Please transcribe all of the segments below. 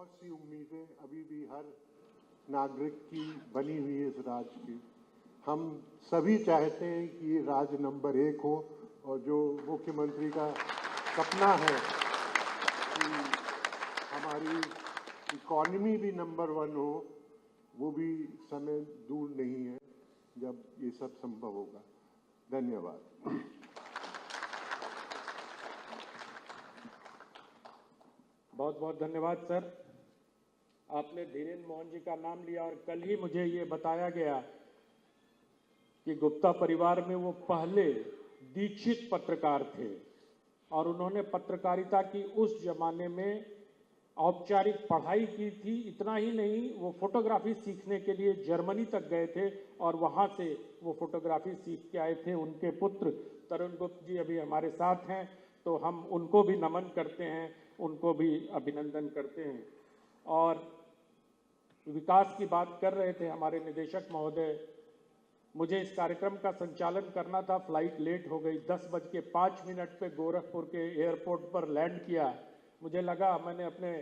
बहुत सी उम्मीदें अभी भी हर नागरिक की बनी हुई है इस राज्य की। हम सभी चाहते हैं कि ये राज्य नंबर 1 हो और जो मुख्यमंत्री का सपना है कि हमारी इकॉनमी भी नंबर 1 हो, वो भी समय दूर नहीं है जब ये सब संभव होगा। धन्यवाद। बहुत बहुत धन्यवाद सर। आपने धीरेन्द्र मोहन जी का नाम लिया और कल ही मुझे ये बताया गया कि गुप्ता परिवार में वो पहले दीक्षित पत्रकार थे और उन्होंने पत्रकारिता की उस जमाने में औपचारिक पढ़ाई की थी। इतना ही नहीं, वो फोटोग्राफी सीखने के लिए जर्मनी तक गए थे और वहाँ से वो फोटोग्राफी सीख के आए थे। उनके पुत्र तरुण गुप्त जी अभी हमारे साथ हैं, तो हम उनको भी नमन करते हैं, उनको भी अभिनंदन करते हैं। और विकास की बात कर रहे थे हमारे निदेशक महोदय, मुझे इस कार्यक्रम का संचालन करना था, फ्लाइट लेट हो गई। 10:05 पे गोरखपुर के एयरपोर्ट पर लैंड किया। मुझे लगा, मैंने अपने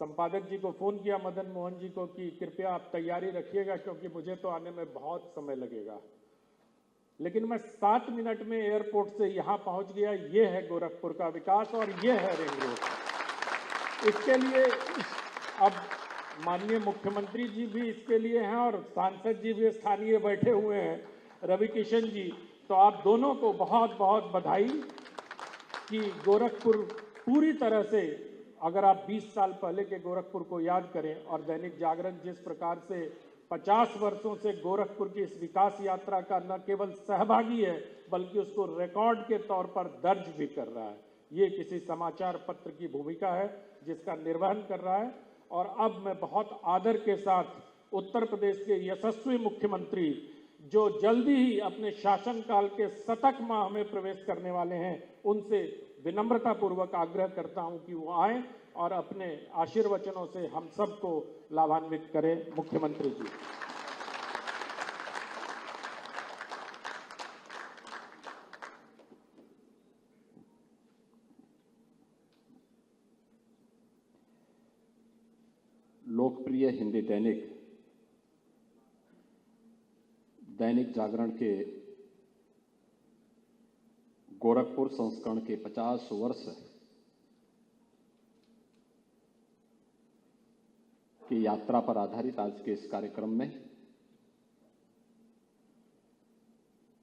संपादक जी को फ़ोन किया, मदन मोहन जी को, कि कृपया आप तैयारी रखिएगा क्योंकि मुझे तो आने में बहुत समय लगेगा। लेकिन मैं 7 मिनट में एयरपोर्ट से यहाँ पहुँच गया। ये है गोरखपुर का विकास और ये है रिंग रोड। इसके लिए अब माननीय मुख्यमंत्री जी भी इसके लिए हैं और सांसद जी भी स्थानीय बैठे हुए हैं, रवि किशन जी। तो आप दोनों को बहुत बहुत बधाई कि गोरखपुर पूरी तरह से, अगर आप 20 साल पहले के गोरखपुर को याद करें और दैनिक जागरण जिस प्रकार से 50 वर्षों से गोरखपुर की इस विकास यात्रा का न केवल सहभागी है बल्कि उसको रिकॉर्ड के तौर पर दर्ज भी कर रहा है, ये किसी समाचार पत्र की भूमिका है जिसका निर्वहन कर रहा है। और अब मैं बहुत आदर के साथ उत्तर प्रदेश के यशस्वी मुख्यमंत्री, जो जल्दी ही अपने शासनकाल के शतक माह में प्रवेश करने वाले हैं, उनसे विनम्रतापूर्वक आग्रह करता हूं कि वो आएं और अपने आशीर्वचनों से हम सबको लाभान्वित करें। मुख्यमंत्री जी। लोकप्रिय हिंदी दैनिक जागरण के गोरखपुर संस्करण के 50 वर्ष की यात्रा पर आधारित आज के इस कार्यक्रम में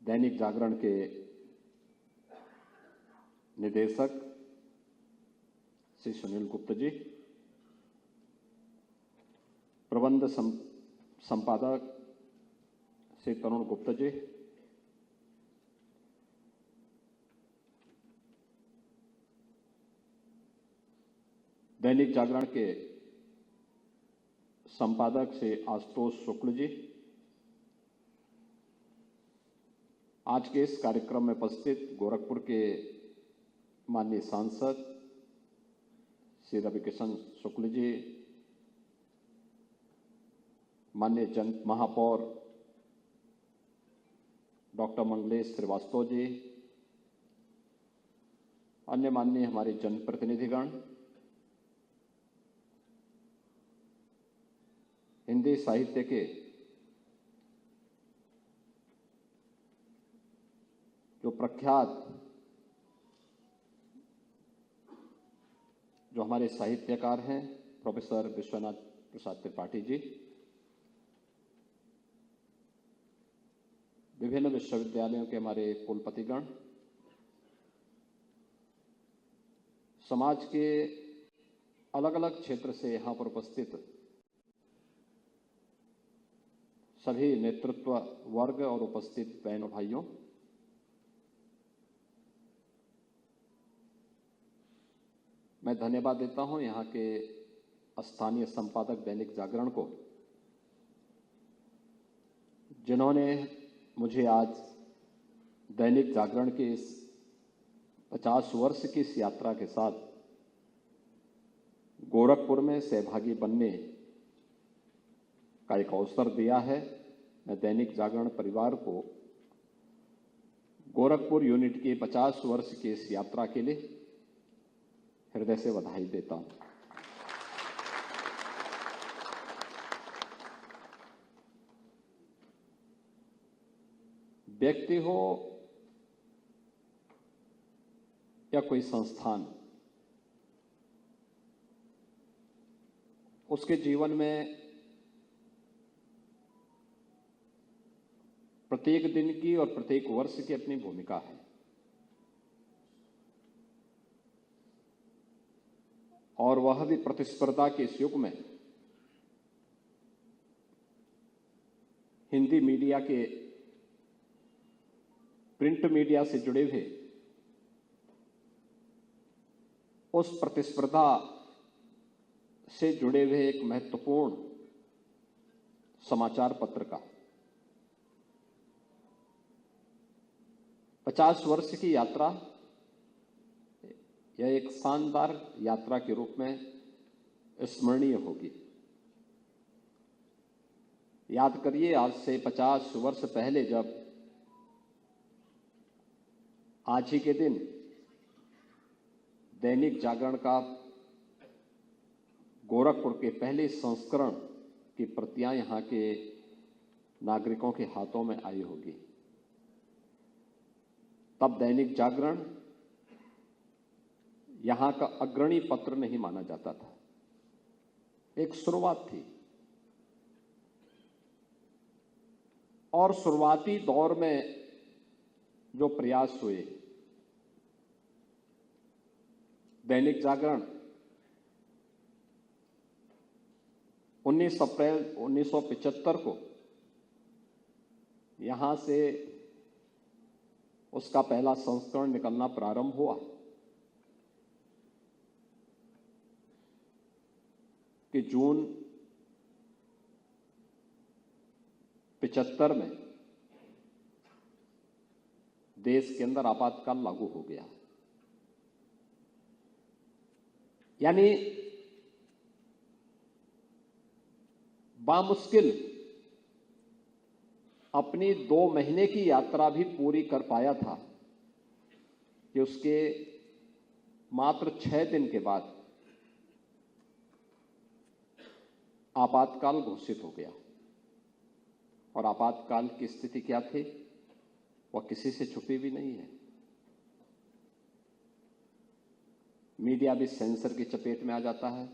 दैनिक जागरण के निदेशक श्री सुनील गुप्त जी, प्रबंध संपादक श्री तरुण गुप्त जी, दैनिक जागरण के संपादक श्री आशुतोष शुक्ल जी, आज के इस कार्यक्रम में उपस्थित गोरखपुर के माननीय सांसद श्री रवि किशन शुक्ल जी, माननीय जन महापौर डॉक्टर मंगलेश श्रीवास्तव जी, अन्य माननीय हमारे जनप्रतिनिधिगण, हिंदी साहित्य के जो प्रख्यात जो हमारे साहित्यकार हैं प्रोफेसर विश्वनाथ प्रसाद त्रिपाठी जी, विभिन्न विश्वविद्यालयों के हमारे कुलपतिगण, समाज के अलग अलग क्षेत्र से यहाँ पर उपस्थित सभी नेतृत्व वर्ग और उपस्थित बहनों भाइयों, मैं धन्यवाद देता हूं यहाँ के स्थानीय संपादक दैनिक जागरण को, जिन्होंने मुझे आज दैनिक जागरण के इस 50 वर्ष की इस यात्रा के साथ गोरखपुर में सहभागी बनने का एक अवसर दिया है। मैं दैनिक जागरण परिवार को गोरखपुर यूनिट के 50 वर्ष की इस यात्रा के लिए हृदय से बधाई देता हूं। व्यक्ति हो या कोई संस्थान, उसके जीवन में प्रत्येक दिन की और प्रत्येक वर्ष की अपनी भूमिका है। और वह भी प्रतिस्पर्धा के इस युग में हिंदी मीडिया के, प्रिंट मीडिया से जुड़े हुए उस प्रतिस्पर्धा से जुड़े हुए एक महत्वपूर्ण समाचार पत्र का 50 वर्ष की यात्रा, यह एक शानदार यात्रा के रूप में स्मरणीय होगी। याद करिए, आज से 50 वर्ष पहले जब आज ही के दिन दैनिक जागरण का गोरखपुर के पहले संस्करण की प्रतियां यहां के नागरिकों के हाथों में आई होगी, तब दैनिक जागरण यहां का अग्रणी पत्र नहीं माना जाता था। एक शुरुआत थी और शुरुआती दौर में जो प्रयास हुए, दैनिक जागरण 19 अप्रैल 1975 को यहां से उसका पहला संस्करण निकलना प्रारंभ हुआ कि जून 75 में देश के अंदर आपातकाल लागू हो गया। यानी बामुश्किल अपनी 2 महीने की यात्रा भी पूरी कर पाया था कि उसके मात्र 6 दिन के बाद आपातकाल घोषित हो गया। और आपातकाल की स्थिति क्या थी, वह किसी से छुपी भी नहीं है। मीडिया भी सेंसर की चपेट में आ जाता है।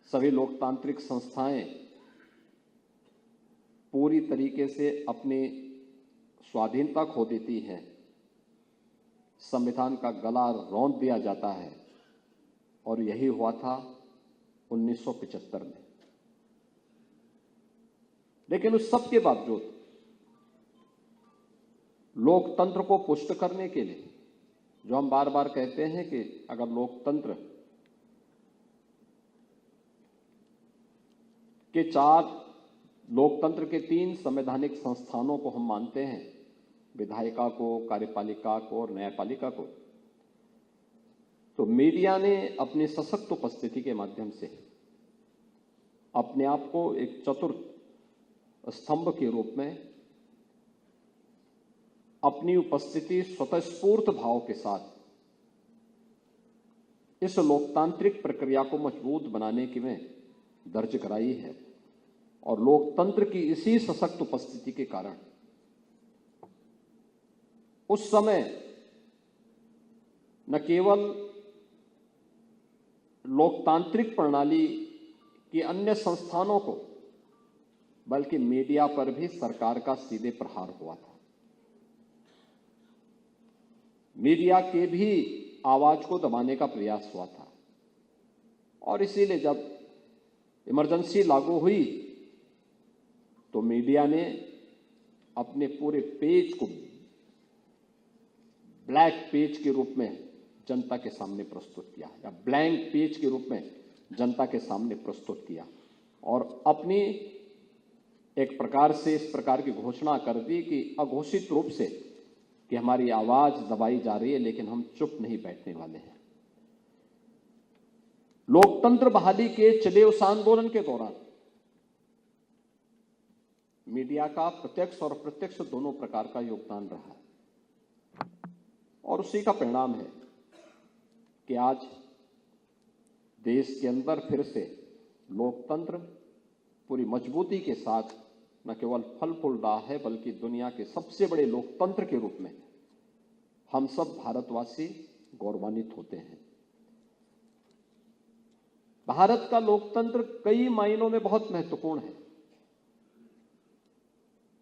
सभी लोकतांत्रिक संस्थाएं पूरी तरीके से अपनी स्वाधीनता खो देती हैं। संविधान का गला रौंद दिया जाता है और यही हुआ था 1975 में। लेकिन उस सब के बावजूद लोकतंत्र को पुष्ट करने के लिए, जो हम बार बार कहते हैं कि अगर लोकतंत्र के 3 संवैधानिक संस्थानों को हम मानते हैं, विधायिका को, कार्यपालिका को और न्यायपालिका को, तो मीडिया ने अपनी सशक्त उपस्थिति के माध्यम से अपने आप को एक चतुर्थ स्तंभ के रूप में अपनी उपस्थिति स्वतःस्फूर्त भाव के साथ इस लोकतांत्रिक प्रक्रिया को मजबूत बनाने की में दर्ज कराई है। और लोकतंत्र की इसी सशक्त उपस्थिति के कारण उस समय न केवल लोकतांत्रिक प्रणाली की अन्य संस्थानों को, बल्कि मीडिया पर भी सरकार का सीधे प्रहार हुआ था। मीडिया के भी आवाज को दबाने का प्रयास हुआ था। और इसीलिए जब इमरजेंसी लागू हुई तो मीडिया ने अपने पूरे पेज को ब्लैक पेज के रूप में जनता के सामने प्रस्तुत किया, या ब्लैंक पेज के रूप में जनता के सामने प्रस्तुत किया, और अपनी एक प्रकार से इस प्रकार की घोषणा कर दी कि अघोषित रूप से कि हमारी आवाज दबाई जा रही है, लेकिन हम चुप नहीं बैठने वाले हैं। लोकतंत्र बहाली के चले उस आंदोलन के दौरान मीडिया का प्रत्यक्ष और अप्रत्यक्ष दोनों प्रकार का योगदान रहा, और उसी का परिणाम है कि आज देश के अंदर फिर से लोकतंत्र पूरी मजबूती के साथ न केवल फल फूल रहा है बल्कि दुनिया के सबसे बड़े लोकतंत्र के रूप में हम सब भारतवासी गौरवान्वित होते हैं। भारत का लोकतंत्र कई मायनों में बहुत महत्वपूर्ण है।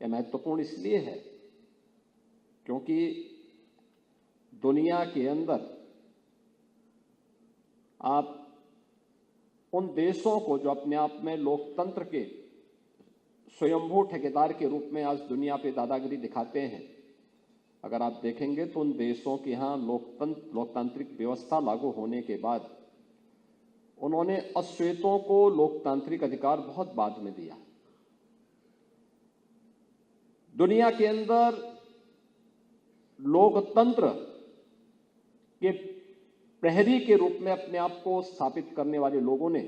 यह महत्वपूर्ण इसलिए है क्योंकि दुनिया के अंदर आप उन देशों को जो अपने आप में लोकतंत्र के स्वयंभू ठेकेदार के रूप में आज दुनिया पे दादागिरी दिखाते हैं, अगर आप देखेंगे तो उन देशों के यहाँ लोकतांत्रिक व्यवस्था लागू होने के बाद उन्होंने अश्वेतों को लोकतांत्रिक अधिकार बहुत बाद में दिया। दुनिया के अंदर लोकतंत्र के प्रहरी के रूप में अपने आप को स्थापित करने वाले लोगों ने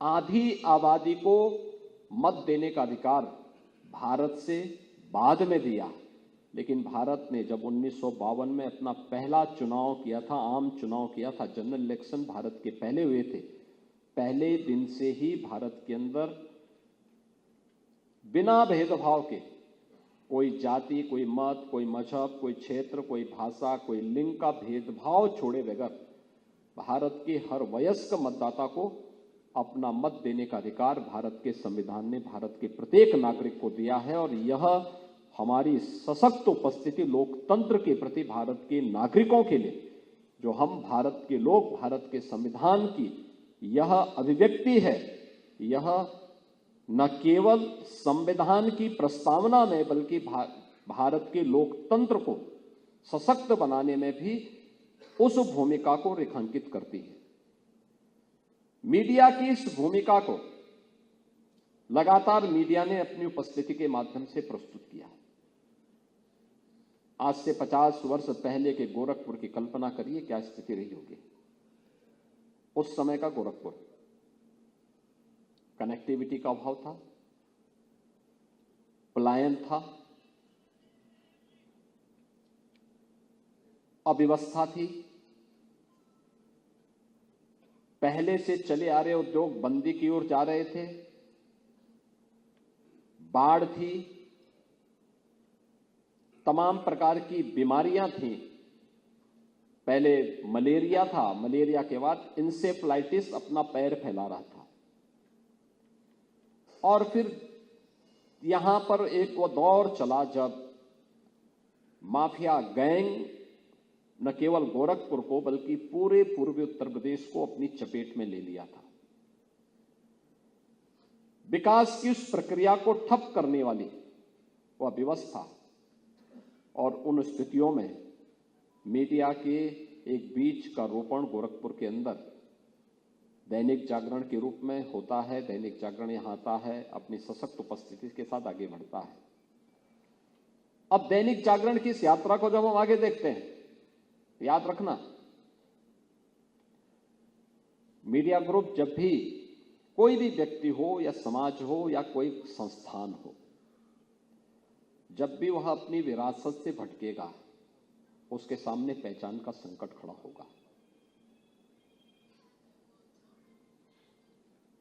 आधी आबादी को मत देने का अधिकार भारत से बाद में दिया। लेकिन भारत ने जब 1952 में अपना पहला चुनाव किया था, आम चुनाव किया था, जनरल इलेक्शन भारत के पहले हुए थे, पहले दिन से ही भारत के अंदर बिना भेदभाव के कोई जाति, कोई मत, कोई मजहब, कोई क्षेत्र, कोई भाषा, कोई लिंग का भेदभाव छोड़े बगैर भारत के हर वयस्क मतदाता को अपना मत देने का अधिकार भारत के संविधान ने भारत के प्रत्येक नागरिक को दिया है। और यह हमारी सशक्त उपस्थिति लोकतंत्र के प्रति भारत के नागरिकों के लिए, जो हम भारत के लोग भारत के संविधान की यह अभिव्यक्ति है, यह न केवल संविधान की प्रस्तावना में बल्कि भारत के लोकतंत्र को सशक्त बनाने में भी उस भूमिका को रेखांकित करती है। मीडिया की इस भूमिका को लगातार मीडिया ने अपनी उपस्थिति के माध्यम से प्रस्तुत किया है। आज से 50 वर्ष पहले के गोरखपुर की कल्पना करिए, क्या स्थिति रही होगी। उस समय का गोरखपुर, कनेक्टिविटी का अभाव था, पलायन था, अव्यवस्था थी, पहले से चले आ रहे उद्योग बंदी की ओर जा रहे थे, बाढ़ थी, तमाम प्रकार की बीमारियां थी। पहले मलेरिया था, मलेरिया के बाद इंसेफ्लाइटिस अपना पैर फैला रहा था। और फिर यहां पर एक वो दौर चला जब माफिया गैंग न केवल गोरखपुर को बल्कि पूरे पूर्वी उत्तर प्रदेश को अपनी चपेट में ले लिया था। विकास की उस प्रक्रिया को ठप करने वाली वह व्यवस्था और उन स्थितियों में मीडिया के एक बीज का रोपण गोरखपुर के अंदर दैनिक जागरण के रूप में होता है। दैनिक जागरण यहां आता है, अपनी सशक्त उपस्थिति के साथ आगे बढ़ता है। अब दैनिक जागरण की इस यात्रा को जब हम आगे देखते हैं, याद रखना, मीडिया ग्रुप जब भी कोई भी व्यक्ति हो या समाज हो या कोई संस्थान हो, जब भी वह अपनी विरासत से भटकेगा, उसके सामने पहचान का संकट खड़ा होगा।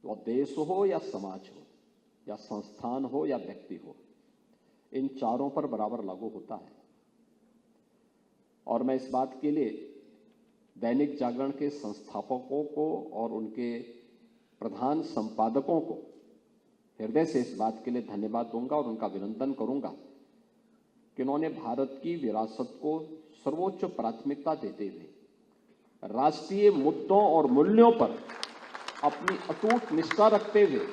वह देश हो या समाज हो या संस्थान हो या व्यक्ति हो, इन चारों पर बराबर लागू होता है। और मैं इस बात के लिए दैनिक जागरण के संस्थापकों को और उनके प्रधान संपादकों को हृदय से इस बात के लिए धन्यवाद दूंगा और उनका अभिनंदन करूंगा कि उन्होंने भारत की विरासत को सर्वोच्च प्राथमिकता देते हुए राष्ट्रीय मुद्दों और मूल्यों पर अपनी अटूट निष्ठा रखते हुए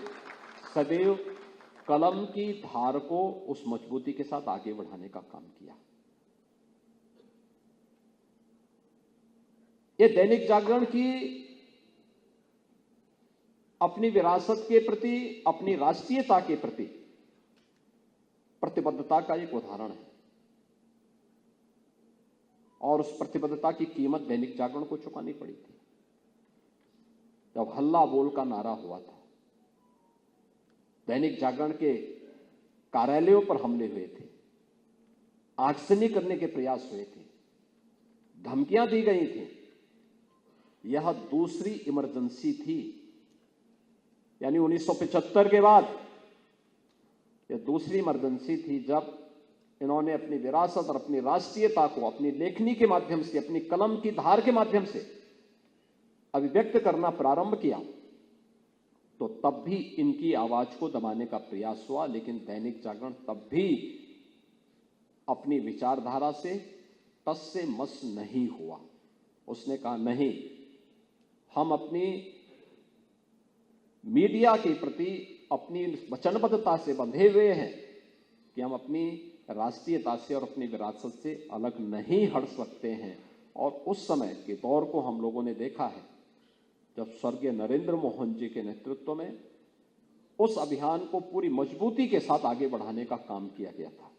सदैव कलम की धार को उस मजबूती के साथ आगे बढ़ाने का काम किया। ये दैनिक जागरण की अपनी विरासत के प्रति, अपनी राष्ट्रीयता के प्रति प्रतिबद्धता का एक उदाहरण है। और उस प्रतिबद्धता की कीमत दैनिक जागरण को चुकानी पड़ी थी। जब हल्ला बोल का नारा हुआ था, दैनिक जागरण के कार्यालयों पर हमले हुए थे, आगजनी करने के प्रयास हुए थे, धमकियां दी गई थी, यह दूसरी इमरजेंसी थी। यानी 1975 के बाद दूसरी इमरजेंसी थी जब इन्होंने अपनी विरासत और अपनी राष्ट्रीयता को अपनी लेखनी के माध्यम से, अपनी कलम की धार के माध्यम से अभिव्यक्त करना प्रारंभ किया, तो तब भी इनकी आवाज को दबाने का प्रयास हुआ। लेकिन दैनिक जागरण तब भी अपनी विचारधारा से टस से मस नहीं हुआ। उसने कहा नहीं, हम अपनी मीडिया के प्रति अपनी वचनबद्धता से बंधे हुए हैं कि हम अपनी राष्ट्रीयता से और अपनी विरासत से अलग नहीं हट सकते हैं। और उस समय के दौर को हम लोगों ने देखा है जब स्वर्गीय नरेंद्र मोहन जी के नेतृत्व में उस अभियान को पूरी मजबूती के साथ आगे बढ़ाने का काम किया गया था।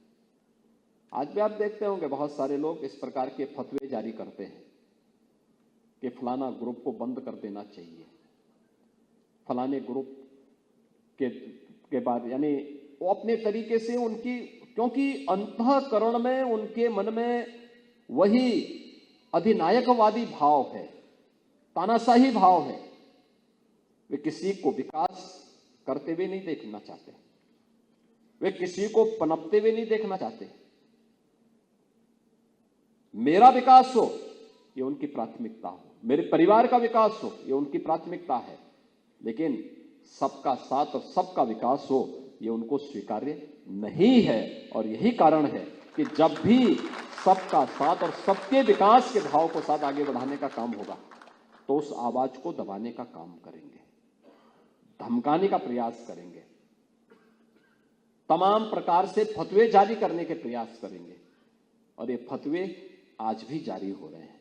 आज भी आप देखते होंगे बहुत सारे लोग इस प्रकार के फतवे जारी करते हैं कि फलाना ग्रुप को बंद कर देना चाहिए, फलाने ग्रुप के बाद, यानी वो अपने तरीके से उनकी, क्योंकि अंतःकरण में उनके मन में वही अधिनायकवादी भाव है, तानाशाही भाव है। वे किसी को विकास करते हुए नहीं देखना चाहते, वे किसी को पनपते हुए नहीं देखना चाहते। मेरा विकास हो ये उनकी प्राथमिकता हो, मेरे परिवार का विकास हो ये उनकी प्राथमिकता है, लेकिन सबका साथ और सबका विकास हो ये उनको स्वीकार्य नहीं है। और यही कारण है कि जब भी सबका साथ और सबके विकास के भाव को साथ आगे बढ़ाने का काम होगा तो उस आवाज को दबाने का काम करेंगे, धमकाने का प्रयास करेंगे, तमाम प्रकार से फतवे जारी करने के प्रयास करेंगे। और ये फतवे आज भी जारी हो रहे हैं।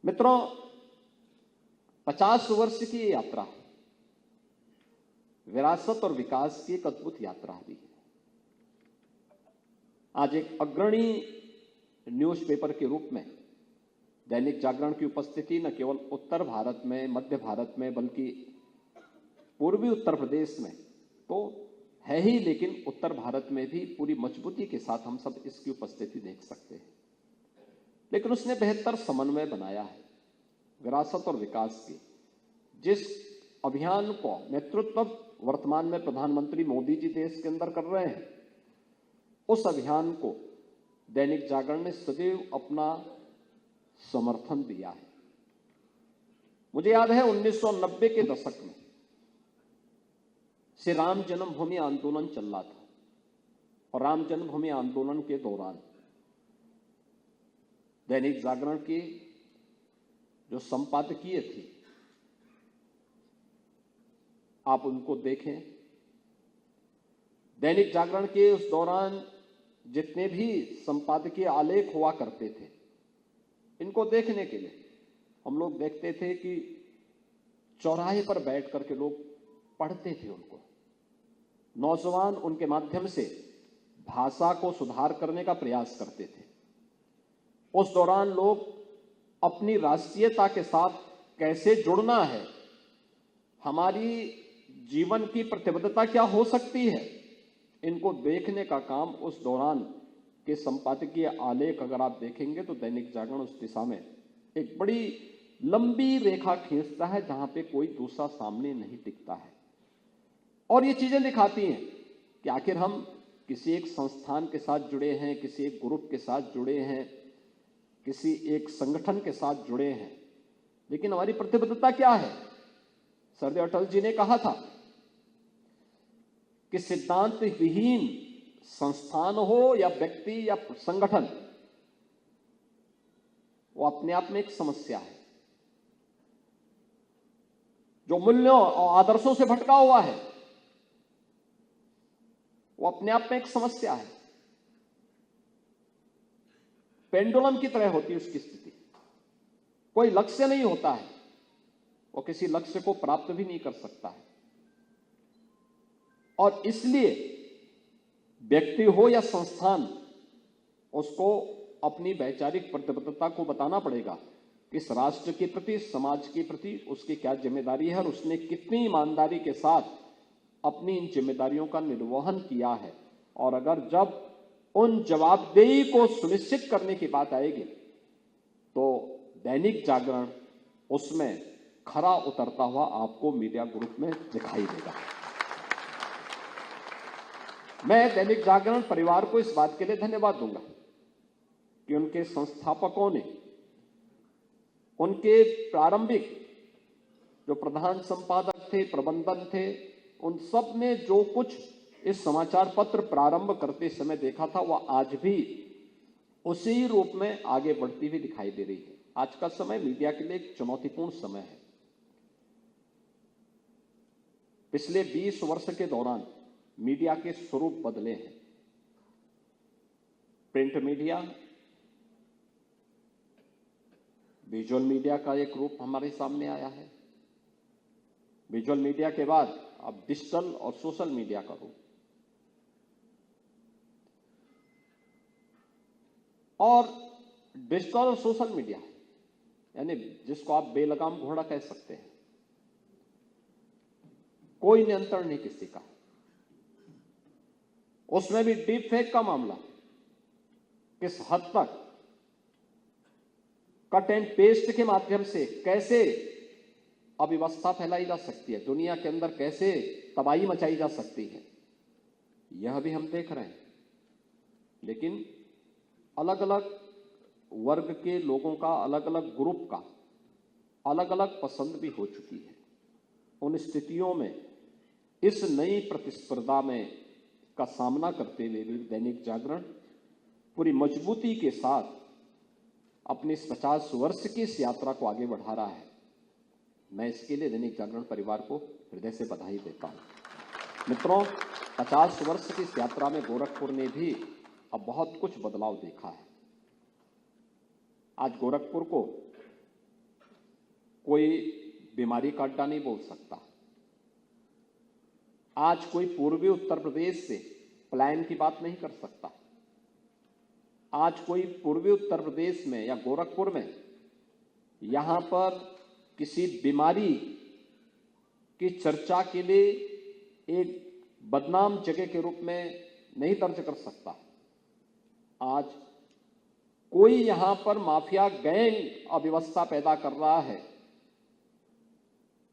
मित्रों, 50 वर्ष की ये यात्रा विरासत और विकास की एक अद्भुत यात्रा भी है। आज एक अग्रणी न्यूज़पेपर के रूप में दैनिक जागरण की उपस्थिति न केवल उत्तर भारत में, मध्य भारत में, बल्कि पूर्वी उत्तर प्रदेश में तो है ही, लेकिन उत्तर भारत में भी पूरी मजबूती के साथ हम सब इसकी उपस्थिति देख सकते हैं। लेकिन उसने बेहतर समन्वय बनाया है विरासत और विकास की। जिस अभियान को नेतृत्व वर्तमान में प्रधानमंत्री मोदी जी देश के अंदर कर रहे हैं, उस अभियान को दैनिक जागरण ने सदैव अपना समर्थन दिया है। मुझे याद है 1990 के दशक में श्री राम जन्मभूमि आंदोलन चल रहा था, और राम जन्मभूमि आंदोलन के दौरान दैनिक जागरण की जो संपादकीय थी, आप उनको देखें। दैनिक जागरण के उस दौरान जितने भी संपादकीय आलेख हुआ करते थे, इनको देखने के लिए हम लोग देखते थे कि चौराहे पर बैठ करके लोग पढ़ते थे उनको। नौजवान उनके माध्यम से भाषा को सुधार करने का प्रयास करते थे। उस दौरान लोग अपनी राष्ट्रीयता के साथ कैसे जुड़ना है, हमारी जीवन की प्रतिबद्धता क्या हो सकती है, इनको देखने का काम उस दौरान के संपादकीय आलेख अगर आप देखेंगे तो दैनिक जागरण उस दिशा में एक बड़ी लंबी रेखा खींचता है जहां पे कोई दूसरा सामने नहीं टिकता है। और ये चीजें दिखाती हैं कि आखिर हम किसी एक संस्थान के साथ जुड़े हैं, किसी एक ग्रुप के साथ जुड़े हैं, किसी एक संगठन के साथ जुड़े हैं, लेकिन हमारी प्रतिबद्धता क्या है। सरदार अटल जी ने कहा था कि सिद्धांत विहीन संस्थान हो या व्यक्ति या संगठन, वो अपने आप में एक समस्या है। जो मूल्यों और आदर्शों से भटका हुआ है वो अपने आप में एक समस्या है। पेंडुलम की तरह होती है उसकी स्थिति, कोई लक्ष्य नहीं होता है, वो किसी लक्ष्य को प्राप्त भी नहीं कर सकता है। और इसलिए व्यक्ति हो या संस्थान, उसको अपनी वैचारिक प्रतिबद्धता को बताना पड़ेगा कि इस राष्ट्र के प्रति, समाज के प्रति उसकी क्या जिम्मेदारी है और उसने कितनी ईमानदारी के साथ अपनी इन जिम्मेदारियों का निर्वहन किया है। और अगर जब उन जवाबदेही को सुनिश्चित करने की बात आएगी तो दैनिक जागरण उसमें खरा उतरता हुआ आपको मीडिया ग्रुप में दिखाई देगा। मैं दैनिक जागरण परिवार को इस बात के लिए धन्यवाद दूंगा कि उनके संस्थापकों ने, उनके प्रारंभिक जो प्रधान संपादक थे, प्रबंधन थे, उन सब ने जो कुछ इस समाचार पत्र प्रारंभ करते समय देखा था, वह आज भी उसी रूप में आगे बढ़ती हुई दिखाई दे रही है। आज का समय मीडिया के लिए एक चुनौतीपूर्ण समय है। पिछले 20 वर्ष के दौरान मीडिया के स्वरूप बदले हैं। प्रिंट मीडिया, विजुअल मीडिया का एक रूप हमारे सामने आया है। विजुअल मीडिया के बाद अब डिजिटल और सोशल मीडिया का रूप, और डिजिटल और सोशल मीडिया यानी जिसको आप बेलगाम घोड़ा कह सकते हैं, कोई नियंत्रण नहीं किसी का। उसमें भी डीप फेक का मामला किस हद तक कट एंड पेस्ट के माध्यम से कैसे अव्यवस्था फैलाई जा सकती है, दुनिया के अंदर कैसे तबाही मचाई जा सकती है, यह भी हम देख रहे हैं। लेकिन अलग अलग वर्ग के लोगों का, अलग अलग ग्रुप का अलग अलग पसंद भी हो चुकी है। उन स्थितियों में इस नई प्रतिस्पर्धा में का सामना करते हुए भी दैनिक जागरण पूरी मजबूती के साथ अपनी इस 50 वर्ष की इस यात्रा को आगे बढ़ा रहा है। मैं इसके लिए दैनिक जागरण परिवार को हृदय से बधाई देता हूं। मित्रों, 50 वर्ष की इस यात्रा में गोरखपुर ने भी अब बहुत कुछ बदलाव देखा है। आज गोरखपुर को कोई बीमारी का अड्डा नहीं बोल सकता। आज कोई पूर्वी उत्तर प्रदेश से पलायन की बात नहीं कर सकता। आज कोई पूर्वी उत्तर प्रदेश में या गोरखपुर में यहां पर किसी बीमारी की चर्चा के लिए एक बदनाम जगह के रूप में नहीं दर्ज कर सकता। आज कोई यहां पर माफिया गैंग अव्यवस्था पैदा कर रहा है,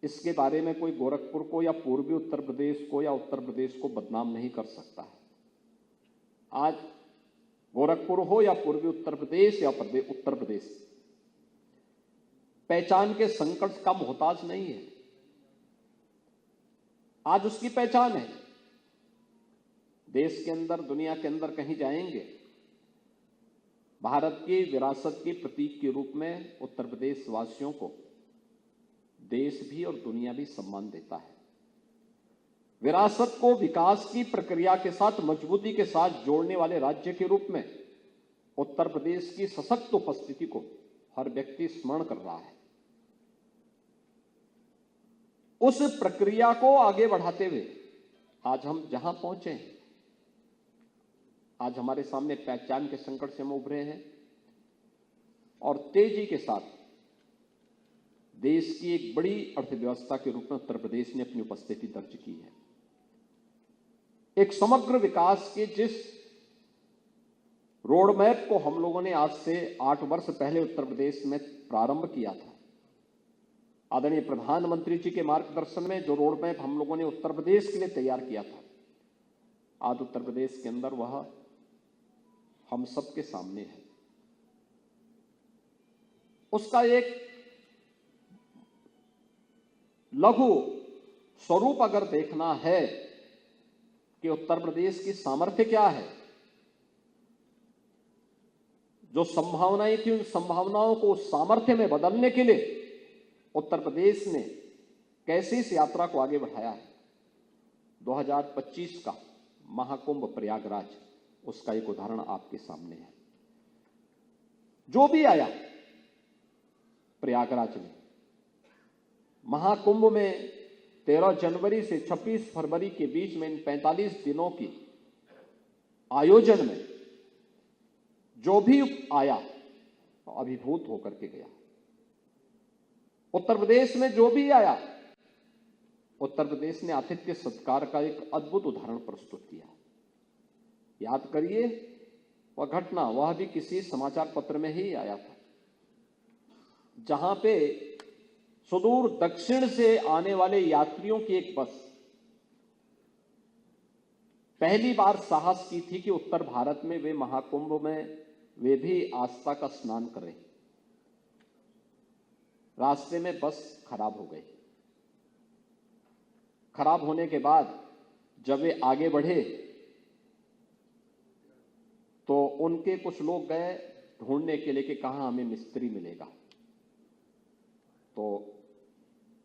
इसके बारे में कोई गोरखपुर को या पूर्वी उत्तर प्रदेश को या उत्तर प्रदेश को बदनाम नहीं कर सकता है। आज गोरखपुर हो या पूर्वी उत्तर प्रदेश या उत्तर प्रदेश, पहचान के संकट का मोहताज नहीं है। आज उसकी पहचान है। देश के अंदर, दुनिया के अंदर कहीं जाएंगे, भारत की विरासत के प्रतीक के रूप में उत्तर प्रदेश वासियों को देश भी और दुनिया भी सम्मान देता है। विरासत को विकास की प्रक्रिया के साथ मजबूती के साथ जोड़ने वाले राज्य के रूप में उत्तर प्रदेश की सशक्त उपस्थिति को हर व्यक्ति स्मरण कर रहा है। उस प्रक्रिया को आगे बढ़ाते हुए आज हम जहां पहुंचे हैं, आज हमारे सामने पहचान के संकट से हम उभरे हैं और तेजी के साथ देश की एक बड़ी अर्थव्यवस्था के रूप में उत्तर प्रदेश ने अपनी उपस्थिति दर्ज की है। एक समग्र विकास के जिस रोड मैप को हम लोगों ने आज से 8 वर्ष पहले उत्तर प्रदेश में प्रारंभ किया था, आदरणीय प्रधानमंत्री जी के मार्गदर्शन में जो रोड मैप हम लोगों ने उत्तर प्रदेश के लिए तैयार किया था, आज उत्तर प्रदेश के अंदर वह हम सबके सामने है। उसका एक लघु स्वरूप अगर देखना है कि उत्तर प्रदेश की सामर्थ्य क्या है, जो संभावनाएं थी, उन संभावनाओं को सामर्थ्य में बदलने के लिए उत्तर प्रदेश ने कैसे इस यात्रा को आगे बढ़ाया है। 2025 का महाकुंभ प्रयागराज उसका एक उदाहरण आपके सामने है। जो भी आया प्रयागराज में, महाकुंभ में 13 जनवरी से 26 फरवरी के बीच में इन 45 दिनों की आयोजन में जो भी आया अभिभूत होकर के गया। उत्तर प्रदेश में जो भी आया, उत्तर प्रदेश ने आतिथ्य सत्कार का एक अद्भुत उदाहरण प्रस्तुत किया। याद करिए, वह घटना वह भी किसी समाचार पत्र में ही आया था, जहां पे सुदूर दक्षिण से आने वाले यात्रियों की एक बस पहली बार साहस की थी कि उत्तर भारत में वे महाकुंभ में वे भी आस्था का स्नान करें। रास्ते में बस खराब हो गई। खराब होने के बाद जब वे आगे बढ़े तो उनके कुछ लोग गए ढूंढने के लिए कि कहां हमें मिस्त्री मिलेगा। तो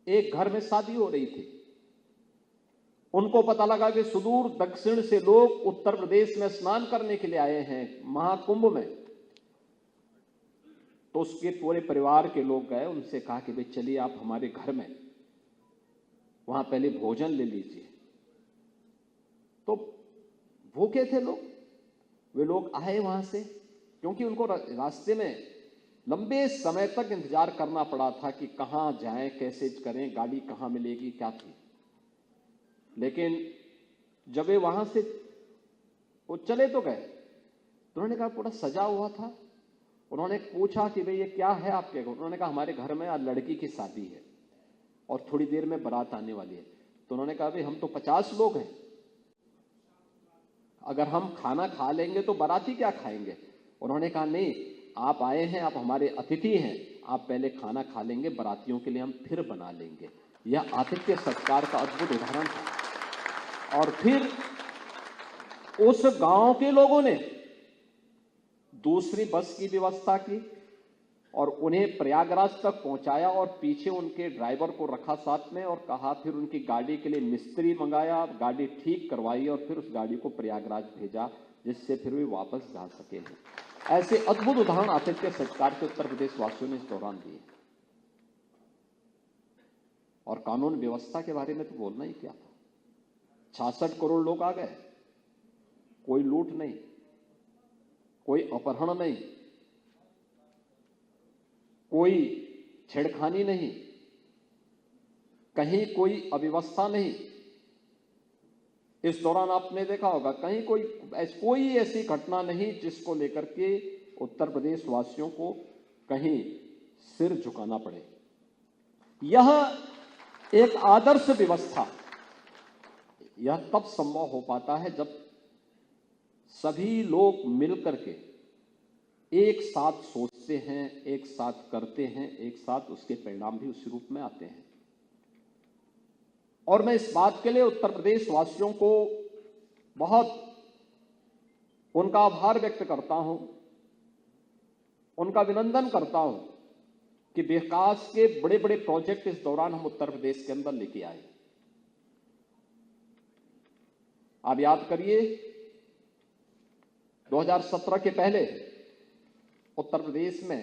एक घर में शादी हो रही थी। उनको पता लगा कि सुदूर दक्षिण से लोग उत्तर प्रदेश में स्नान करने के लिए आए हैं महाकुंभ में। तो उसके पूरे परिवार के लोग गए, उनसे कहा कि भाई चलिए आप हमारे घर में वहां पहले भोजन ले लीजिए। तो भूखे थे लोग, वे लोग आए वहां से, क्योंकि उनको रास्ते में लंबे समय तक इंतजार करना पड़ा था कि कहां जाएं, कैसे करें, गाड़ी कहां मिलेगी, क्या थी। लेकिन जब वे वहां से वो चले तो गए, तो उन्होंने कहा पूरा सजा हुआ था। उन्होंने पूछा कि भाई ये क्या है आपके घर? उन्होंने कहा हमारे घर में आज लड़की की शादी है और थोड़ी देर में बारात आने वाली है। तो उन्होंने कहा भाई हम तो 50 लोग हैं, अगर हम खाना खा लेंगे तो बाराती क्या खाएंगे? उन्होंने कहा नहीं, आप आए हैं, आप हमारे अतिथि हैं, आप पहले खाना खा लेंगे, बारातियों के लिए हम फिर बना लेंगे। यह आतिथ्य सत्कार का अद्भुत उदाहरण था। और फिर उस गांव के लोगों ने दूसरी बस की व्यवस्था की और उन्हें प्रयागराज तक पहुंचाया और पीछे उनके ड्राइवर को रखा साथ में और कहा, फिर उनकी गाड़ी के लिए मिस्त्री मंगाया, गाड़ी ठीक करवाई और फिर उस गाड़ी को प्रयागराज भेजा, जिससे फिर वे वापस जा सके। ऐसे अद्भुत उदाहरण आतिथ्य सत्कार के उत्तर प्रदेश वासियों ने इस दौरान दिए। और कानून व्यवस्था के बारे में तो बोलना ही क्या था। 66 करोड़ लोग आ गए, कोई लूट नहीं, कोई अपहरण नहीं, कोई छेड़खानी नहीं, कहीं कोई अव्यवस्था नहीं। इस दौरान आपने देखा होगा कहीं कोई ऐसी घटना नहीं जिसको लेकर के उत्तर प्रदेश वासियों को कहीं सिर झुकाना पड़े। यह एक आदर्श व्यवस्था, यह तब संभव हो पाता है जब सभी लोग मिलकर के एक साथ सोचते हैं, एक साथ करते हैं, एक साथ उसके परिणाम भी उसी रूप में आते हैं। और मैं इस बात के लिए उत्तर प्रदेश वासियों को बहुत उनका आभार व्यक्त करता हूं, उनका अभिनंदन करता हूं कि विकास के बड़े बड़े प्रोजेक्ट इस दौरान हम उत्तर प्रदेश के अंदर लेके आए। आप याद करिए 2017 के पहले उत्तर प्रदेश में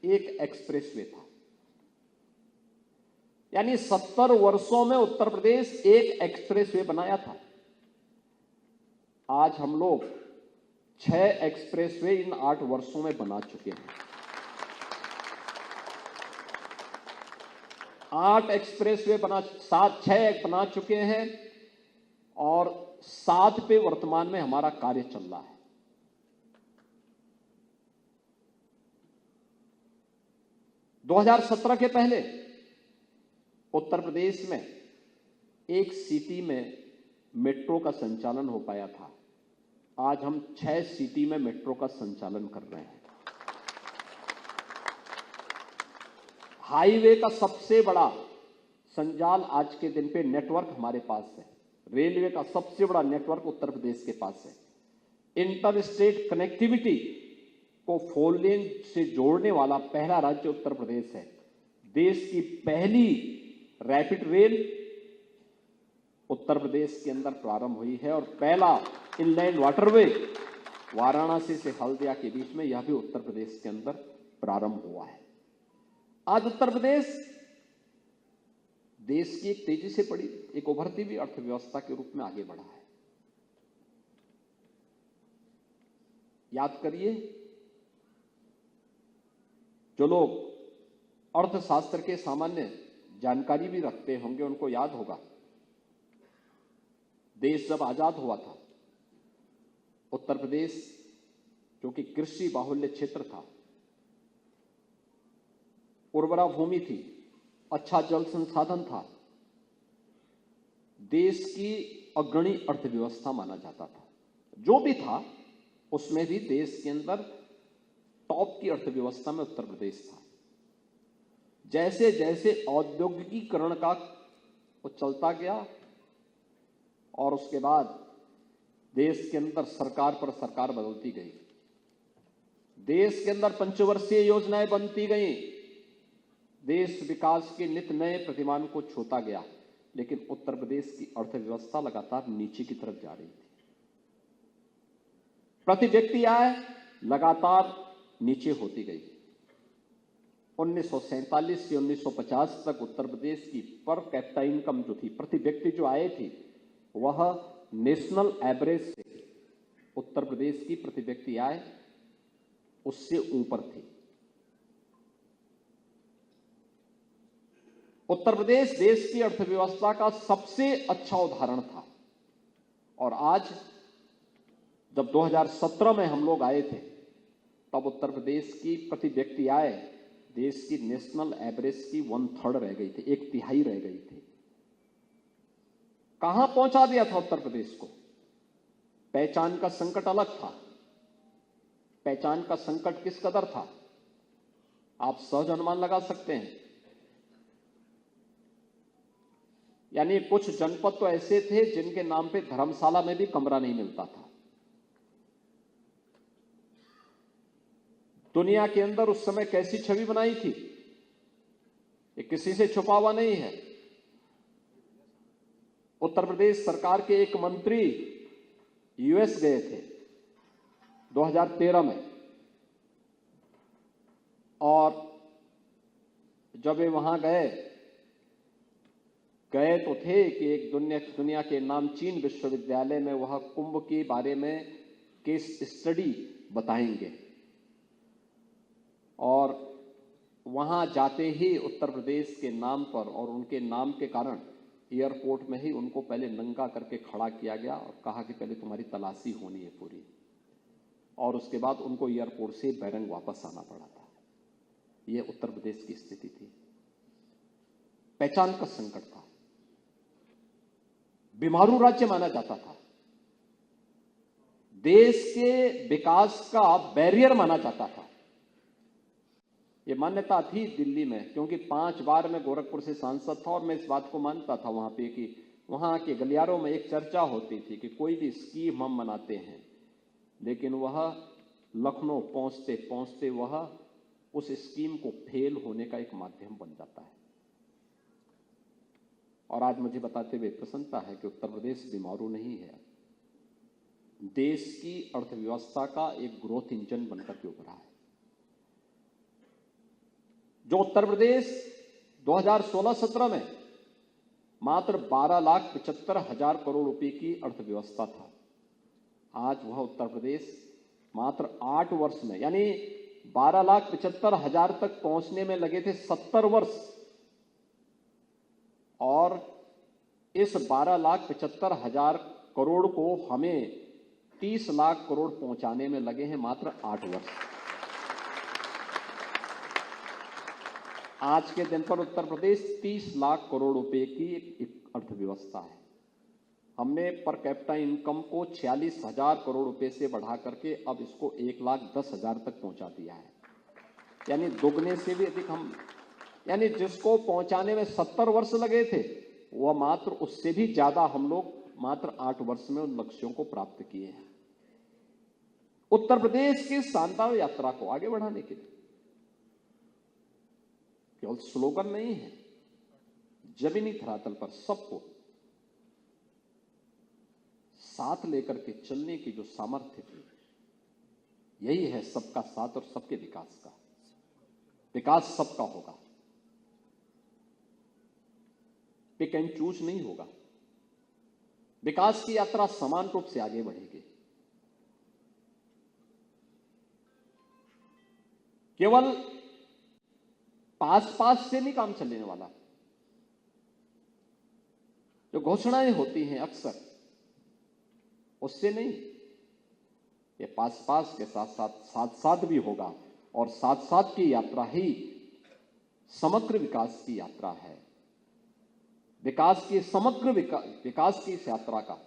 एक एक्सप्रेसवे था, यानी 70 वर्षों में उत्तर प्रदेश एक एक्सप्रेसवे बनाया था। आज हम लोग 6 एक्सप्रेसवे इन 8 वर्षों में बना चुके हैं। 8 एक्सप्रेसवे 6 बना चुके हैं और 7 पे वर्तमान में हमारा कार्य चल रहा है। – 2017 के पहले उत्तर प्रदेश में एक सिटी में मेट्रो का संचालन हो पाया था। आज हम 6 सिटी में मेट्रो का संचालन कर रहे हैं। हाईवे का सबसे बड़ा संजाल आज के दिन पे नेटवर्क हमारे पास है। रेलवे का सबसे बड़ा नेटवर्क उत्तर प्रदेश के पास है। इंटर-स्टेट कनेक्टिविटी को 4 लेन से जोड़ने वाला पहला राज्य उत्तर प्रदेश है। देश की पहली रैपिड रेल उत्तर प्रदेश के अंदर प्रारंभ हुई है और पहला इनलैंड वाटरवे वाराणसी से हल्दिया के बीच में यह भी उत्तर प्रदेश के अंदर प्रारंभ हुआ है। आज उत्तर प्रदेश देश की एक तेजी से बढ़ी, एक उभरती हुई अर्थव्यवस्था के रूप में आगे बढ़ा है। याद करिए, जो लोग अर्थशास्त्र के सामान्य जानकारी भी रखते होंगे उनको याद होगा, देश जब आजाद हुआ था, उत्तर प्रदेश जो कि कृषि बाहुल्य क्षेत्र था, उर्वरा भूमि थी, अच्छा जल संसाधन था, देश की अग्रणी अर्थव्यवस्था माना जाता था। जो भी था उसमें भी देश के अंदर टॉप की अर्थव्यवस्था में उत्तर प्रदेश था। जैसे जैसे औद्योगिकीकरण का वो चलता गया और उसके बाद देश के अंदर सरकार पर सरकार बदलती गई, देश के अंदर पंचवर्षीय योजनाएं बनती गई, देश विकास के नित नए प्रतिमान को छूता गया, लेकिन उत्तर प्रदेश की अर्थव्यवस्था लगातार नीचे की तरफ जा रही थी। प्रति व्यक्ति आय लगातार नीचे होती गई। 1947 से 1950 तक उत्तर प्रदेश की पर कैपिटा इनकम जो थी, प्रति व्यक्ति जो आय थी, वह नेशनल एवरेज से उत्तर प्रदेश की प्रति व्यक्ति आय उससे ऊपर थी। उत्तर प्रदेश देश की अर्थव्यवस्था का सबसे अच्छा उदाहरण था। और आज जब 2017 में हम लोग आए थे, तब उत्तर प्रदेश की प्रति व्यक्ति आय देश की नेशनल एवरेज की 1/3 रह गई थी, 1/3 रह गई थी। कहां पहुंचा दिया था उत्तर प्रदेश को? पहचान का संकट अलग था। पहचान का संकट किस कदर था, आप सहज अनुमान लगा सकते हैं। यानी कुछ जनपद तो ऐसे थे जिनके नाम पे धर्मशाला में भी कमरा नहीं मिलता था। दुनिया के अंदर उस समय कैसी छवि बनाई थी, ये किसी से छुपा हुआ नहीं है। उत्तर प्रदेश सरकार के एक मंत्री यूएस गए थे 2013 में, और जब वे वहां गए तो थे कि एक दुनिया के नामचीन विश्वविद्यालय में वह कुंभ के बारे में केस स्टडी बताएंगे। और वहां जाते ही उत्तर प्रदेश के नाम पर और उनके नाम के कारण एयरपोर्ट में ही उनको पहले नंगा करके खड़ा किया गया और कहा कि पहले तुम्हारी तलाशी होनी है पूरी, और उसके बाद उनको एयरपोर्ट से बैरंग वापस आना पड़ा था। यह उत्तर प्रदेश की स्थिति थी। पहचान का संकट था, बीमारू राज्य माना जाता था, देश के विकास का बैरियर माना जाता था। यह मान्यता थी दिल्ली में, क्योंकि 5 बार मैं गोरखपुर से सांसद था और मैं इस बात को मानता था वहां पे कि वहां के गलियारों में एक चर्चा होती थी कि कोई भी स्कीम हम बनाते हैं, लेकिन वह लखनऊ पहुंचते पहुंचते वह उस स्कीम को फेल होने का एक माध्यम बन जाता है। और आज मुझे बताते हुए प्रसन्नता है कि उत्तर प्रदेश बीमारू नहीं है, देश की अर्थव्यवस्था का एक ग्रोथ इंजन बनकर के उभरा है। जो उत्तर प्रदेश 2016-17 में मात्र 12,75,000 करोड़ रुपए की अर्थव्यवस्था था, आज वह उत्तर प्रदेश मात्र 8 वर्ष में, यानी 12,75,000 तक पहुंचने में लगे थे 70 वर्ष, और इस 12,75,000 करोड़ को हमें 30 लाख करोड़ पहुंचाने में लगे हैं मात्र 8 वर्ष। आज के दिन पर उत्तर प्रदेश 30 लाख करोड़ रुपए की एक अर्थव्यवस्था है। हमने पर कैपिटा इनकम को 46,000 करोड़ रुपए से बढ़ा करके अब इसको 1,10,000 तक पहुंचा दिया है, यानी दोगुने से भी अधिक हम, यानी जिसको पहुंचाने में 70 वर्ष लगे थे, वह मात्र उससे भी ज्यादा हम लोग मात्र 8 वर्ष में उन लक्ष्यों को प्राप्त किए हैं। उत्तर प्रदेश की शानदार यात्रा को आगे बढ़ाने के लिए केवल स्लोगन नहीं है, जमीनी धरातल पर सबको साथ लेकर के चलने की जो सामर्थ्य थी, यही है सबका साथ और सबके विकास का। विकास सबका होगा, पिक एंड चूज नहीं होगा। विकास की यात्रा समान रूप से आगे बढ़ेगी। केवल पास से नहीं काम चलने वाला। जो घोषणाएं होती हैं अक्सर, उससे नहीं, ये पास के साथ भी होगा, और साथ की यात्रा ही समग्र विकास की यात्रा है। विकास की समग्र विकास की इस यात्रा का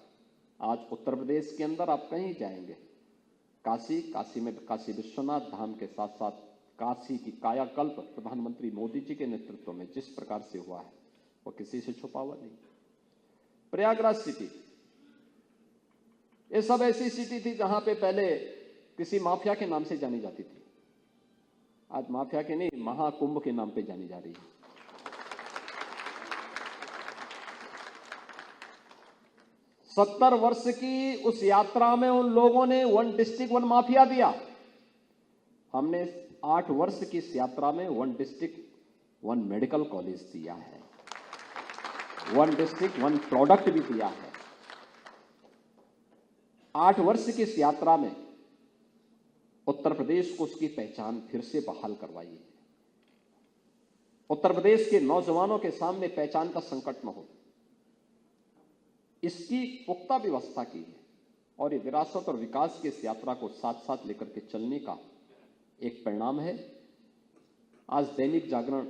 आज उत्तर प्रदेश के अंदर आप कहीं जाएंगे, काशी में काशी विश्वनाथ धाम के साथ साथ काशी की कायाकल्प प्रधानमंत्री मोदी जी के नेतृत्व में जिस प्रकार से हुआ है वो किसी से छुपा हुआ नहीं। प्रयागराज सिटी, ये सब ऐसी सिटी थी जहां पे पहले किसी माफिया के नाम से जानी जाती थी, आज माफिया के नहीं, महाकुंभ के नाम पे जानी जा रही है। 70 वर्ष की उस यात्रा में उन लोगों ने 1 डिस्ट्रिक्ट 1 माफिया दिया। हमने 8 वर्ष की इस यात्रा में 1 डिस्ट्रिक्ट 1 मेडिकल कॉलेज दिया है, 1 डिस्ट्रिक्ट 1 प्रोडक्ट भी दिया है। 8 वर्ष की इस यात्रा में उत्तर प्रदेश को उसकी पहचान फिर से बहाल करवाई है। उत्तर प्रदेश के नौजवानों के सामने पहचान का संकट न हो, इसकी पुख्ता व्यवस्था की है और ये विरासत और विकास की इस यात्रा को साथ साथ लेकर के चलने का एक परिणाम है। आज दैनिक जागरण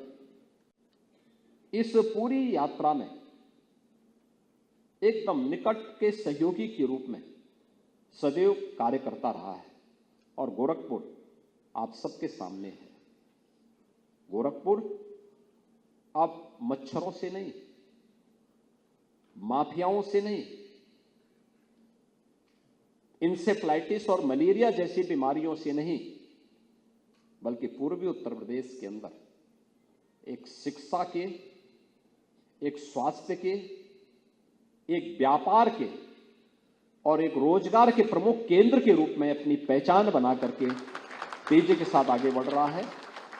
इस पूरी यात्रा में एकदम निकट के सहयोगी के रूप में सदैव कार्य करता रहा है और गोरखपुर आप सबके सामने है। गोरखपुर अब मच्छरों से नहीं, माफियाओं से नहीं, इंसेफ्लाइटिस और मलेरिया जैसी बीमारियों से नहीं, बल्कि पूर्वी उत्तर प्रदेश के अंदर एक शिक्षा के, एक स्वास्थ्य के, एक व्यापार के और एक रोजगार के प्रमुख केंद्र के रूप में अपनी पहचान बना करके तेजी के साथ आगे बढ़ रहा है।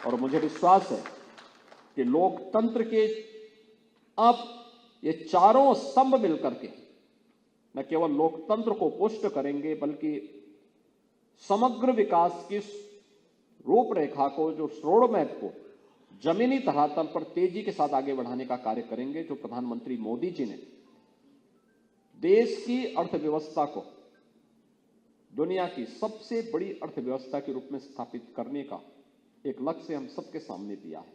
और मुझे विश्वास है कि लोकतंत्र के अब ये चारों स्तंभ मिलकर के न केवल लोकतंत्र को पुष्ट करेंगे बल्कि समग्र विकास की रूपरेखा को, जो रोड मैप को जमीनी धरातल पर तेजी के साथ आगे बढ़ाने का कार्य करेंगे। जो प्रधानमंत्री मोदी जी ने देश की अर्थव्यवस्था को दुनिया की सबसे बड़ी अर्थव्यवस्था के रूप में स्थापित करने का एक लक्ष्य हम सबके सामने दिया है।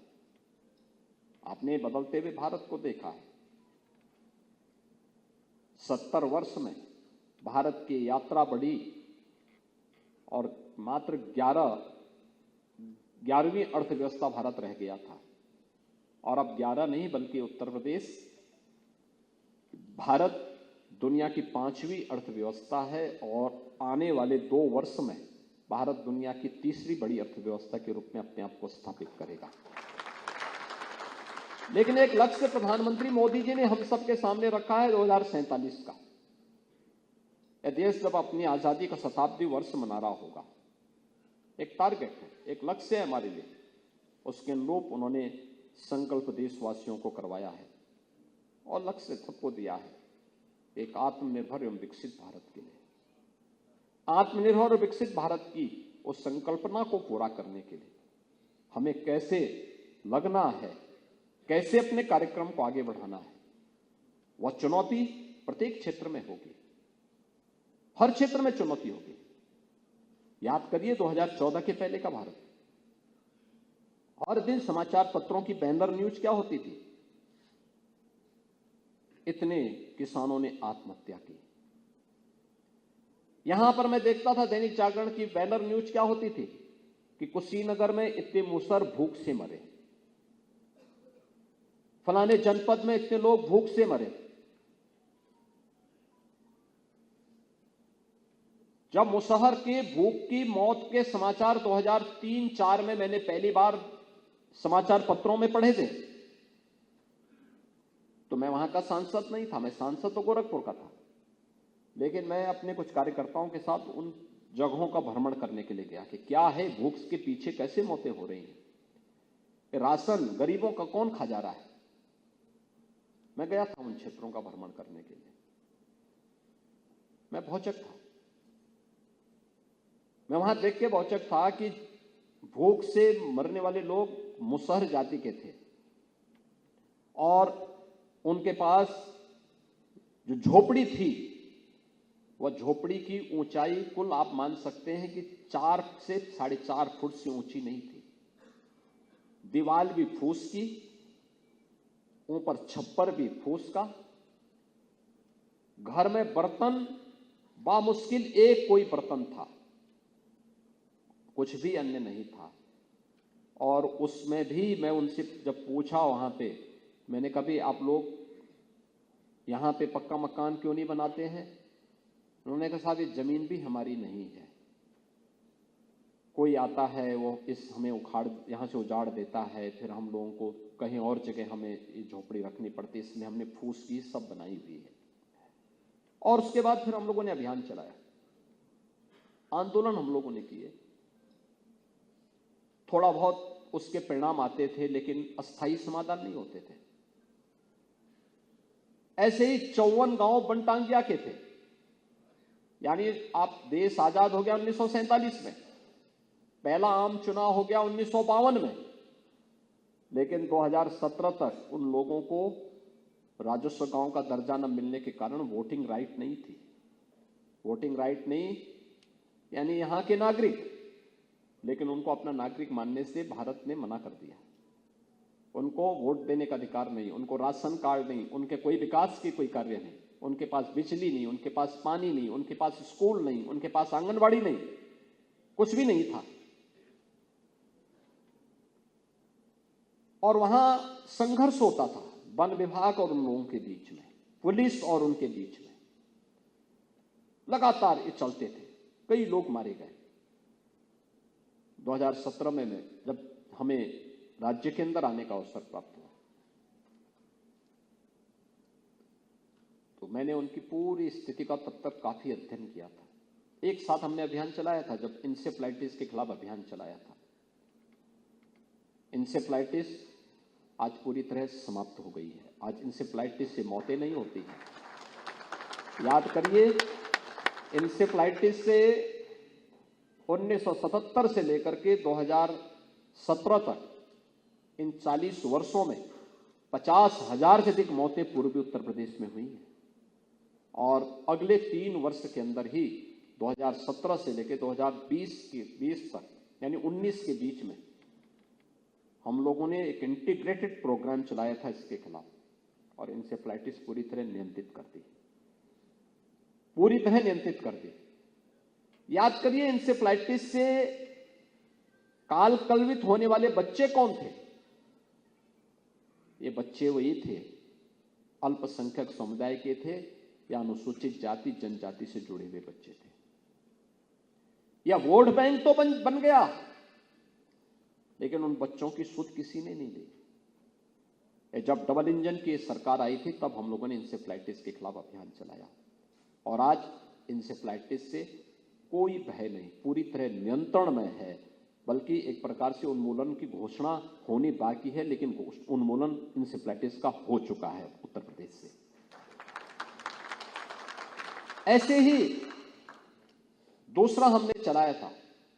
आपने बदलते हुए भारत को देखा है। 70 वर्ष में भारत की यात्रा बढ़ी और मात्र 11वीं अर्थव्यवस्था भारत रह गया था और अब 11 नहीं बल्कि उत्तर प्रदेश भारत दुनिया की 5वीं अर्थव्यवस्था है और आने वाले 2 वर्ष में भारत दुनिया की 3री बड़ी अर्थव्यवस्था के रूप में अपने आप को स्थापित करेगा। लेकिन एक लक्ष्य प्रधानमंत्री मोदी जी ने हम सबके सामने रखा है 2047 का। यह देश जब अपनी आजादी का शताब्दी वर्ष मना रहा होगा, एक टारगेट है, एक लक्ष्य है हमारे लिए, उसके अनुरूप उन्होंने संकल्प देशवासियों को करवाया है और लक्ष्य सबको दिया है, एक आत्मनिर्भर एवं विकसित भारत के लिए। आत्मनिर्भर और विकसित भारत की उस संकल्पना को पूरा करने के लिए हमें कैसे लगना है, कैसे अपने कार्यक्रम को आगे बढ़ाना है, वह चुनौती प्रत्येक क्षेत्र में होगी, हर क्षेत्र में चुनौती होगी। याद करिए 2014 के पहले का भारत, हर दिन समाचार पत्रों की बैनर न्यूज क्या होती थी? इतने किसानों ने आत्महत्या की। यहां पर मैं देखता था दैनिक जागरण की बैनर न्यूज क्या होती थी कि कुशीनगर में इतने मुसहर भूख से मरे, फलाने जनपद में इतने लोग भूख से मरे। जब मुसहर के भूख की मौत के समाचार 2003-04 में मैंने पहली बार समाचार पत्रों में पढ़े थे तो मैं वहां का सांसद नहीं था, मैं सांसद तो गोरखपुर का था, लेकिन मैं अपने कुछ कार्यकर्ताओं के साथ उन जगहों का भ्रमण करने के लिए गया कि क्या है, भूख के पीछे कैसे मौतें हो रही हैं, राशन गरीबों का कौन खा जा रहा है। मैं गया था उन क्षेत्रों का भ्रमण करने के लिए। मैं भौचक था, मैं वहां देख के भौचक था कि भूख से मरने वाले लोग मुसहर जाति के थे और उनके पास जो झोपड़ी थी वह झोपड़ी की ऊंचाई कुल आप मान सकते हैं कि 4 से 4.5 फुट से ऊंची नहीं थी। दीवार भी फूस की, ऊपर छप्पर भी फूस का, घर में बर्तन बामुश्किल एक कोई बर्तन था, कुछ भी अन्य नहीं था। और उसमें भी मैं उनसे जब पूछा वहां पे, मैंने कभी आप लोग यहां पे पक्का मकान क्यों नहीं बनाते हैं? उन्होंने कहा साहब ये जमीन भी हमारी नहीं है, कोई आता है वो हमें उखाड़ यहाँ से उजाड़ देता है, फिर हम लोगों को कहीं और जगह हमें ये झोपड़ी रखनी पड़ती है, इसलिए हमने फूस की सब बनाई हुई है। और उसके बाद फिर हम लोगों ने अभियान चलाया, आंदोलन हम लोगों ने किए, थोड़ा बहुत उसके परिणाम आते थे लेकिन अस्थायी समाधान नहीं होते थे। ऐसे ही 54 गांव बनटांगिया के थे, यानी आप देश आजाद हो गया 1947 में, पहला आम चुनाव हो गया 1952 में, लेकिन 2017 तक उन लोगों को राजस्व गांव का दर्जा न मिलने के कारण वोटिंग राइट नहीं थी। वोटिंग राइट नहीं यानी यहां के नागरिक, लेकिन उनको अपना नागरिक मानने से भारत ने मना कर दिया। उनको वोट देने का अधिकार नहीं, उनको राशन कार्ड नहीं, उनके कोई विकास की कोई कार्य नहीं, उनके पास बिजली नहीं, उनके पास पानी नहीं, उनके पास स्कूल नहीं, उनके पास आंगनबाड़ी नहीं, कुछ भी नहीं था। और वहां संघर्ष होता था वन विभाग और उन लोगों के बीच में, पुलिस और उनके बीच में, लगातार ये चलते थे, कई लोग मारे गए। 2017 में जब हमें राज्य के अंदर आने का अवसर प्राप्त हुआ तो मैंने उनकी पूरी स्थिति का तब तक काफी अध्ययन किया था। एक साथ हमने अभियान चलाया था, जब इंसेफ्लाइटिस के खिलाफ अभियान चलाया था। इंसेफ्लाइटिस आज पूरी तरह समाप्त हो गई है। आज इंसेफ्लाइटिस से मौतें नहीं होती हैं। याद करिए, इंसेफ्लाइटिस से 1977 से लेकर के 2017 तक इन 40 वर्षों में 50,000 से अधिक मौतें पूर्वी उत्तर प्रदेश में हुई हैं। और अगले 3 वर्ष के अंदर ही 2017 से लेकर 2020 तक यानी 19 के बीच में हम लोगों ने एक इंटीग्रेटेड प्रोग्राम चलाया था इसके खिलाफ, और इंसेफ्लाइटिस पूरी तरह नियंत्रित कर दी, पूरी तरह नियंत्रित कर दी। याद करिए, इंसेफ्लाइटिस से काल कलवित होने वाले बच्चे कौन थे? ये बच्चे वही थे, अल्पसंख्यक समुदाय के थे या अनुसूचित जाति जनजाति से जुड़े हुए बच्चे थे। या वोट बैंक तो बन गया, लेकिन उन बच्चों की सुध किसी ने नहीं ली। जब डबल इंजन की सरकार आई थी तब हम लोगों ने इंसेफ्लाइटिस के खिलाफ अभियान चलाया, और आज इंसेफ्लाइटिस से कोई भय नहीं, पूरी तरह नियंत्रण में है। बल्कि एक प्रकार से उन्मूलन की घोषणा होनी बाकी है, लेकिन उन्मूलन इंसेफ्लाइटिस का हो चुका है उत्तर प्रदेश से। ऐसे ही दूसरा हमने चलाया था,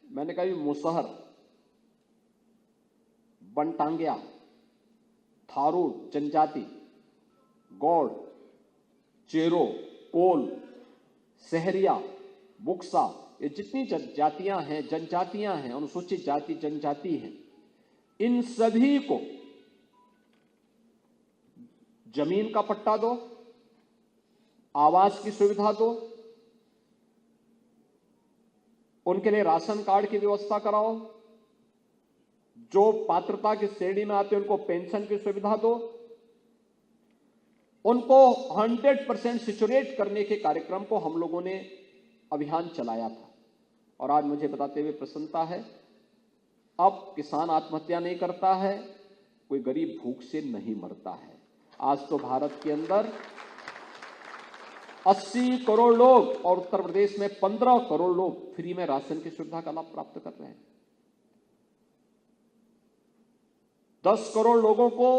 मैंने कहा मुसहर, बनटांगिया, थारू जनजाति, गौड़, चेरो, कोल, सहरिया, बुक्सा, ये जितनी जातियां हैं, जनजातियां हैं, अनुसूचित जाति जनजाति हैं, इन सभी को जमीन का पट्टा दो, आवास की सुविधा दो, उनके लिए राशन कार्ड की व्यवस्था कराओ, जो पात्रता की श्रेणी में आते हैं उनको पेंशन की सुविधा दो, उनको 100% सिचुरेट करने के कार्यक्रम को हम लोगों ने अभियान चलाया था। और आज मुझे बताते हुए प्रसन्नता है, अब किसान आत्महत्या नहीं करता है, कोई गरीब भूख से नहीं मरता है। आज तो भारत के अंदर 80 करोड़ लोग और उत्तर प्रदेश में 15 करोड़ लोग फ्री में राशन की सुविधा का लाभ प्राप्त कर रहे हैं। 10 करोड़ लोगों को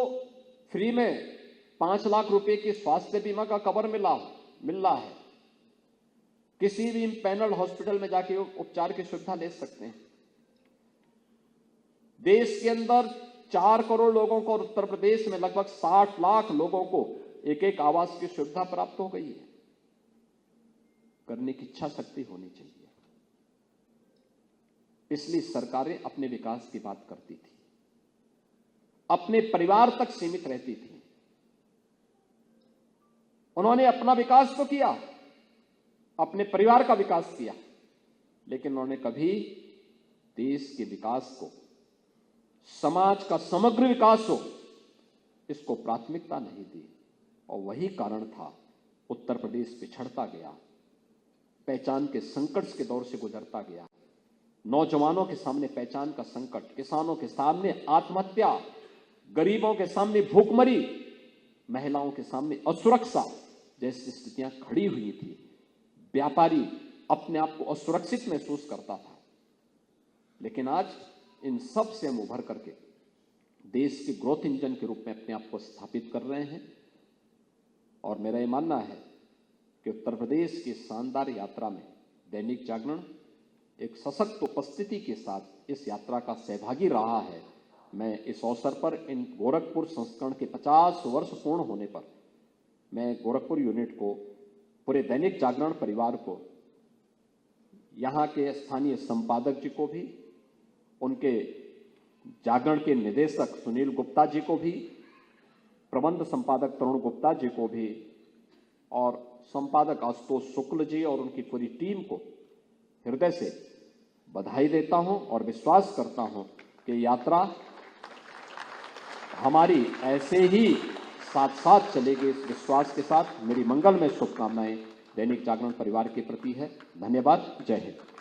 फ्री में 5 लाख रुपए की स्वास्थ्य बीमा का कवर मिल रहा है। किसी भी पैनल हॉस्पिटल में जाके उपचार की सुविधा ले सकते हैं। देश के अंदर 4 करोड़ लोगों को और उत्तर प्रदेश में लगभग 60 लाख लोगों को एक आवास की सुविधा प्राप्त हो गई है। करने की इच्छा शक्ति होनी चाहिए। इसलिए सरकारें अपने विकास की बात करती थी, अपने परिवार तक सीमित रहती थी। उन्होंने अपना विकास तो किया, अपने परिवार का विकास किया, लेकिन उन्होंने कभी देश के विकास को, समाज का समग्र विकास हो, इसको प्राथमिकता नहीं दी। और वही कारण था उत्तर प्रदेश पिछड़ता गया, पहचान के संकट के दौर से गुजरता गया। नौजवानों के सामने पहचान का संकट, किसानों के सामने आत्महत्या, गरीबों के सामने भूखमरी, महिलाओं के सामने असुरक्षा जैसी स्थितियां खड़ी हुई थी। व्यापारी अपने आप को असुरक्षित महसूस करता था। लेकिन आज इन सब से हम उभर करके देश के ग्रोथ इंजन के रूप में अपने आप को स्थापित कर रहे हैं। और मेरा ये मानना है कि उत्तर प्रदेश की शानदार यात्रा में दैनिक जागरण एक सशक्त उपस्थिति के साथ इस यात्रा का सहभागी रहा है। मैं इस अवसर पर इन गोरखपुर संस्करण के 50 वर्ष पूर्ण होने पर मैं गोरखपुर यूनिट को, पूरे दैनिक जागरण परिवार को, यहाँ के स्थानीय संपादक जी को भी, उनके जागरण के निदेशक सुनील गुप्ता जी को भी, प्रबंध संपादक तरुण गुप्ता जी को भी, और संपादक आशुतोष शुक्ल जी और उनकी पूरी टीम को हृदय से बधाई देता हूं और विश्वास करता हूं कि यात्रा हमारी ऐसे ही साथ साथ चलेगी। इस विश्वास के साथ मेरी मंगलमय शुभकामनाएं दैनिक जागरण परिवार के प्रति है। धन्यवाद। जय हिंद।